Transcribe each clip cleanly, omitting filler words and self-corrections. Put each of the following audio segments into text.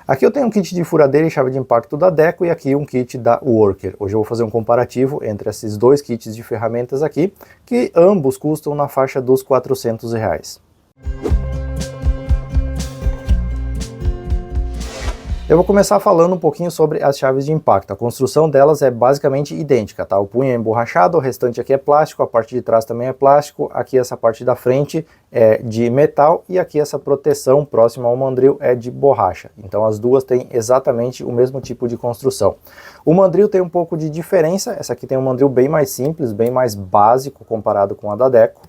Aqui eu tenho um kit de furadeira e chave de impacto da Deco e aqui um kit da Worker. Hoje eu vou fazer um comparativo entre esses dois kits de ferramentas aqui, que ambos custam na faixa dos R$400. Eu vou começar falando um pouquinho sobre as chaves de impacto. A construção delas é basicamente idêntica, tá? O punho é emborrachado, o restante aqui é plástico, a parte de trás também é plástico, aqui essa parte da frente é de metal e aqui essa proteção próxima ao mandril é de borracha. Então as duas têm exatamente o mesmo tipo de construção. O mandril tem um pouco de diferença, essa aqui tem um mandril bem mais simples, bem mais básico comparado com a da Deco.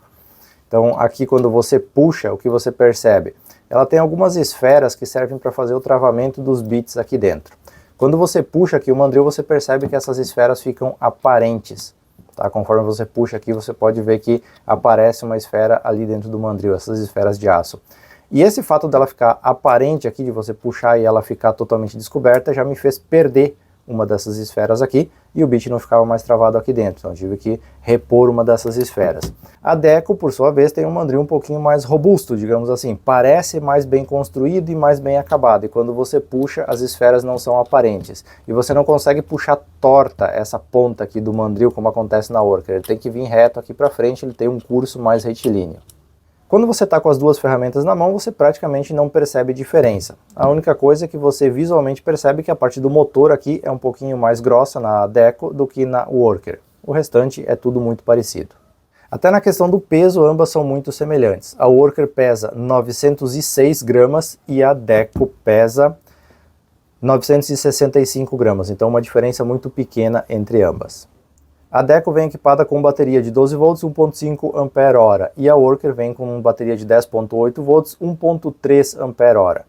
Então aqui quando você puxa, o que você percebe? Ela tem algumas esferas que servem para fazer o travamento dos bits aqui dentro. Quando você puxa aqui o mandril, você percebe que essas esferas ficam aparentes. Tá? Conforme você puxa aqui, você pode ver que aparece uma esfera ali dentro do mandril, essas esferas de aço. E esse fato dela ficar aparente aqui, de você puxar e ela ficar totalmente descoberta, já me fez perder uma dessas esferas aqui e o bit não ficava mais travado aqui dentro, então eu tive que repor uma dessas esferas. A Deco, por sua vez, tem um mandril um pouquinho mais robusto, digamos assim, parece mais bem construído e mais bem acabado, e quando você puxa, as esferas não são aparentes, e você não consegue puxar torta essa ponta aqui do mandril, como acontece na Worker, ele tem que vir reto aqui para frente, ele tem um curso mais retilíneo. Quando você está com as duas ferramentas na mão, você praticamente não percebe diferença. A única coisa é que você visualmente percebe que a parte do motor aqui é um pouquinho mais grossa na Deco do que na Worker. O restante é tudo muito parecido. Até na questão do peso, ambas são muito semelhantes. A Worker pesa 906 gramas e a Deco pesa 965 gramas, então uma diferença muito pequena entre ambas. A Deco vem equipada com bateria de 12 volts 1.5 Ah e a Worker vem com bateria de 10.8 volts 1.3 Ah.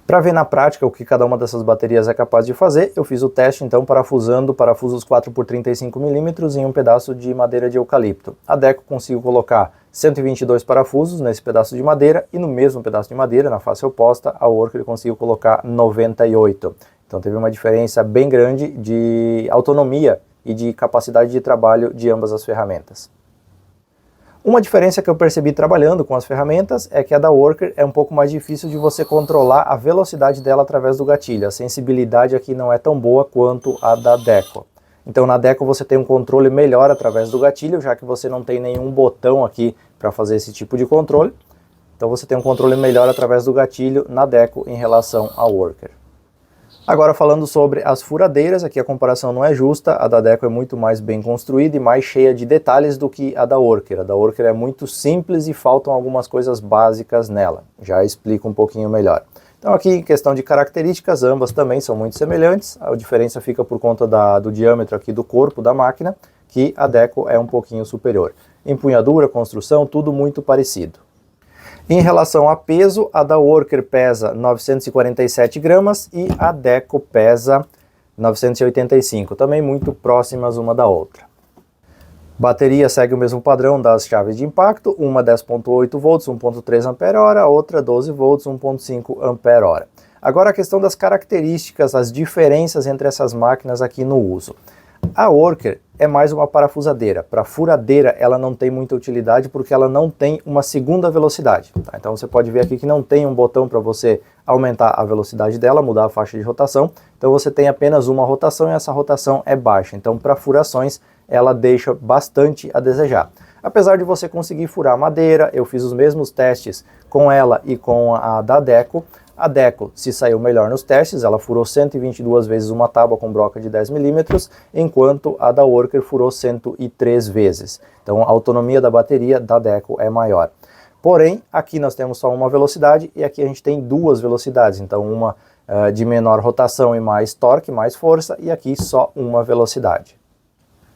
Para ver na prática o que cada uma dessas baterias é capaz de fazer, eu fiz o teste então parafusando parafusos 4x35 mm em um pedaço de madeira de eucalipto. A Deco conseguiu colocar 122 parafusos nesse pedaço de madeira e no mesmo pedaço de madeira, na face oposta, a Worker conseguiu colocar 98. Então teve uma diferença bem grande de autonomia e de capacidade de trabalho de ambas as ferramentas. Uma diferença que eu percebi trabalhando com as ferramentas é que a da Worker é um pouco mais difícil de você controlar a velocidade dela através do gatilho. A sensibilidade aqui não é tão boa quanto a da Deco. Então na Deco você tem um controle melhor através do gatilho, já que você não tem nenhum botão aqui para fazer esse tipo de controle. Então você tem um controle melhor através do gatilho na Deco em relação à Worker. Agora falando sobre as furadeiras, aqui a comparação não é justa, a da Deco é muito mais bem construída e mais cheia de detalhes do que a da Worker. A da Worker é muito simples e faltam algumas coisas básicas nela, já explico um pouquinho melhor. Então aqui em questão de características, ambas também são muito semelhantes, a diferença fica por conta do diâmetro aqui do corpo da máquina, que a Deco é um pouquinho superior. Empunhadura, construção, tudo muito parecido. Em relação a peso, a da Worker pesa 947 gramas e a Deco pesa 985, também muito próximas uma da outra. Bateria segue o mesmo padrão das chaves de impacto, uma 10.8 volts 1.3 Ah, a outra 12 volts 1.5 Ah. Agora a questão das características, as diferenças entre essas máquinas aqui no uso. A Worker é mais uma parafusadeira. Para furadeira ela não tem muita utilidade porque ela não tem uma segunda velocidade. Tá? Então você pode ver aqui que não tem um botão para você aumentar a velocidade dela, mudar a faixa de rotação. Então você tem apenas uma rotação e essa rotação é baixa. Então para furações ela deixa bastante a desejar. Apesar de você conseguir furar madeira, eu fiz os mesmos testes com ela e com a da Deco. A Deco se saiu melhor nos testes, ela furou 122 vezes uma tábua com broca de 10 mm, enquanto a da Worker furou 103 vezes. Então a autonomia da bateria da Deco é maior. Porém, aqui nós temos só uma velocidade e aqui a gente tem duas velocidades. Então uma de menor rotação e mais torque, mais força, e aqui só uma velocidade.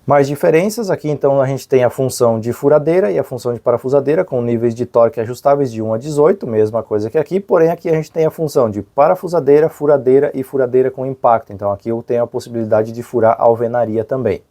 Mais diferenças, aqui então a gente tem a função de furadeira e a função de parafusadeira com níveis de torque ajustáveis de 1 a 18, mesma coisa que aqui, porém aqui a gente tem a função de parafusadeira, furadeira e furadeira com impacto, então aqui eu tenho a possibilidade de furar a alvenaria também.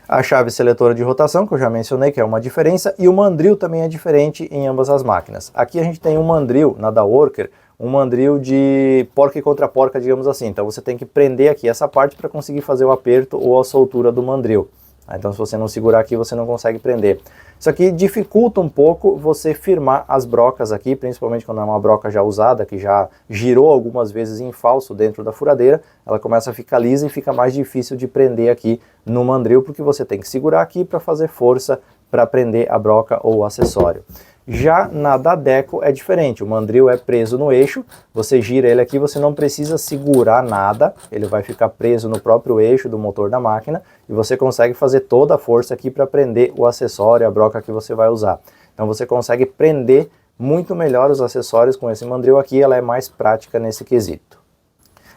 A chave seletora de rotação, que eu já mencionei, que é uma diferença, e o mandril também é diferente em ambas as máquinas. Aqui a gente tem um mandril na da Worker, um mandril de porca e contra porca, digamos assim, então você tem que prender aqui essa parte para conseguir fazer o aperto ou a soltura do mandril. Então se você não segurar aqui, você não consegue prender. Isso aqui dificulta um pouco você firmar as brocas aqui, principalmente quando é uma broca já usada, que já girou algumas vezes em falso dentro da furadeira, ela começa a ficar lisa e fica mais difícil de prender aqui no mandril, porque você tem que segurar aqui para fazer força para prender a broca ou o acessório. Já na da Deco é diferente, o mandril é preso no eixo, você gira ele aqui, você não precisa segurar nada, ele vai ficar preso no próprio eixo do motor da máquina e você consegue fazer toda a força aqui para prender o acessório, a broca que você vai usar. Então você consegue prender muito melhor os acessórios com esse mandril aqui, ela é mais prática nesse quesito.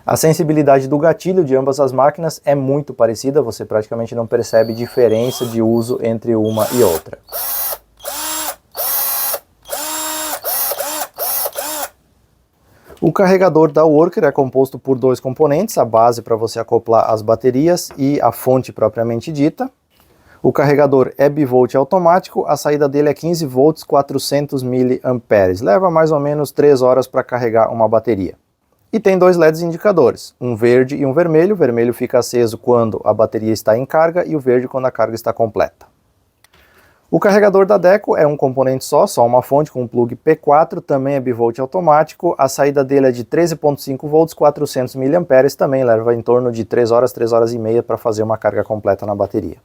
A sensibilidade do gatilho de ambas as máquinas é muito parecida, você praticamente não percebe diferença de uso entre uma e outra. O carregador da Worker é composto por dois componentes, a base para você acoplar as baterias e a fonte propriamente dita. O carregador é bivolt automático, a saída dele é 15 volts 400 mA, leva mais ou menos 3 horas para carregar uma bateria. E tem dois LEDs indicadores, um verde e um vermelho. O vermelho fica aceso quando a bateria está em carga e o verde quando a carga está completa. O carregador da Deco é um componente só uma fonte com um plug P4, também é bivolt automático, a saída dele é de 13,5 volts, 400 mA, também leva em torno de 3 horas e meia para fazer uma carga completa na bateria.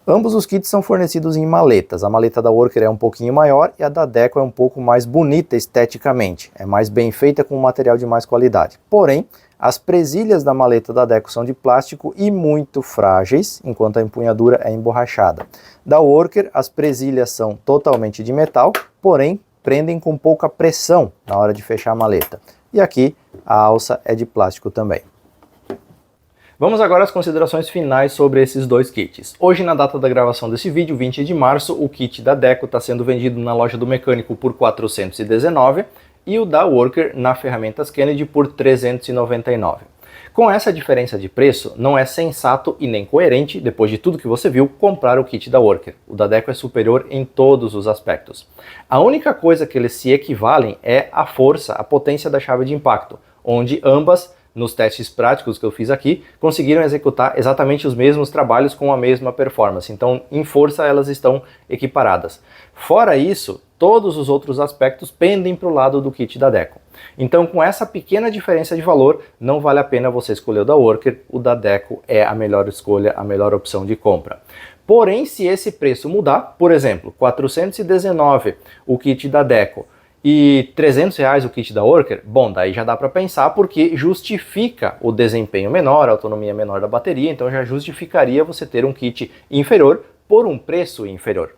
Ambos os kits são fornecidos em maletas, a maleta da Worker é um pouquinho maior e a da Deco é um pouco mais bonita esteticamente, é mais bem feita com um material de mais qualidade. Porém, as presilhas da maleta da Deco são de plástico e muito frágeis, enquanto a empunhadura é emborrachada. Da Worker, as presilhas são totalmente de metal, porém prendem com pouca pressão na hora de fechar a maleta. E aqui a alça é de plástico também. Vamos agora às considerações finais sobre esses dois kits. Hoje, na data da gravação desse vídeo, 20 de março, o kit da Deco está sendo vendido na loja do mecânico por R$ 419 e o da Worker na Ferramentas Kennedy por R$ 399. Com essa diferença de preço, não é sensato e nem coerente, depois de tudo que você viu, comprar o kit da Worker. O da Deco é superior em todos os aspectos. A única coisa que eles se equivalem é a força, a potência da chave de impacto, onde ambas, nos testes práticos que eu fiz aqui, conseguiram executar exatamente os mesmos trabalhos com a mesma performance. Então, em força, elas estão equiparadas. Fora isso, todos os outros aspectos pendem para o lado do kit da Deco. Então, com essa pequena diferença de valor, não vale a pena você escolher o da Worker, o da Deco é a melhor escolha, a melhor opção de compra. Porém, se esse preço mudar, por exemplo, R$ 419 o kit da Deco, e R$ 300 o kit da Worker, bom, daí já dá para pensar porque justifica o desempenho menor, a autonomia menor da bateria, então já justificaria você ter um kit inferior por um preço inferior.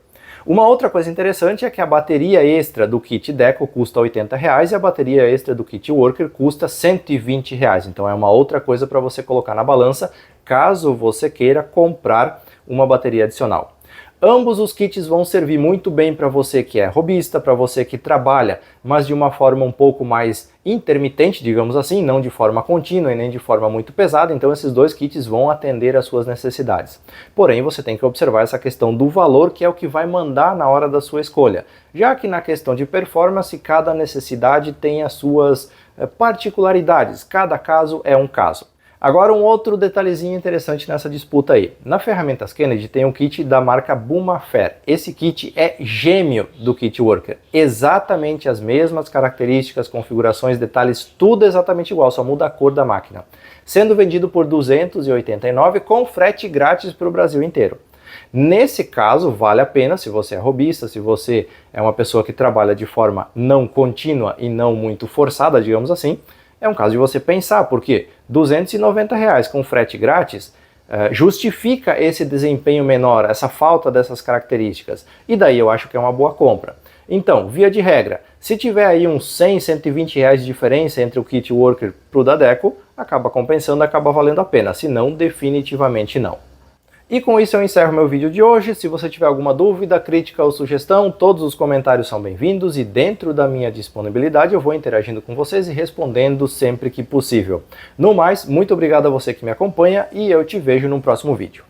Uma outra coisa interessante é que a bateria extra do kit Deco custa R$ 80 e a bateria extra do kit Worker custa R$ 120. Então é uma outra coisa para você colocar na balança caso você queira comprar uma bateria adicional. Ambos os kits vão servir muito bem para você que é hobbyista, para você que trabalha, mas de uma forma um pouco mais intermitente, digamos assim, não de forma contínua e nem de forma muito pesada, então esses dois kits vão atender às suas necessidades. Porém, você tem que observar essa questão do valor, que é o que vai mandar na hora da sua escolha, já que na questão de performance, cada necessidade tem as suas particularidades, cada caso é um caso. Agora um outro detalhezinho interessante nessa disputa aí. Na Ferramentas Kennedy tem um kit da marca Bumafer. Esse kit é gêmeo do kit Worker. Exatamente as mesmas características, configurações, detalhes, tudo exatamente igual, só muda a cor da máquina. Sendo vendido por R$ 289 com frete grátis para o Brasil inteiro. Nesse caso, vale a pena, se você é hobbyista, se você é uma pessoa que trabalha de forma não contínua e não muito forçada, digamos assim, é um caso de você pensar, porque R$ 290 com frete grátis justifica esse desempenho menor, essa falta dessas características. E daí eu acho que é uma boa compra. Então, via de regra, se tiver aí uns 100, 120 reais de diferença entre o kit Worker para o da Deco, acaba compensando, acaba valendo a pena. Se não, definitivamente não. E com isso eu encerro meu vídeo de hoje. Se você tiver alguma dúvida, crítica ou sugestão, todos os comentários são bem-vindos e dentro da minha disponibilidade eu vou interagindo com vocês e respondendo sempre que possível. No mais, muito obrigado a você que me acompanha e eu te vejo no próximo vídeo.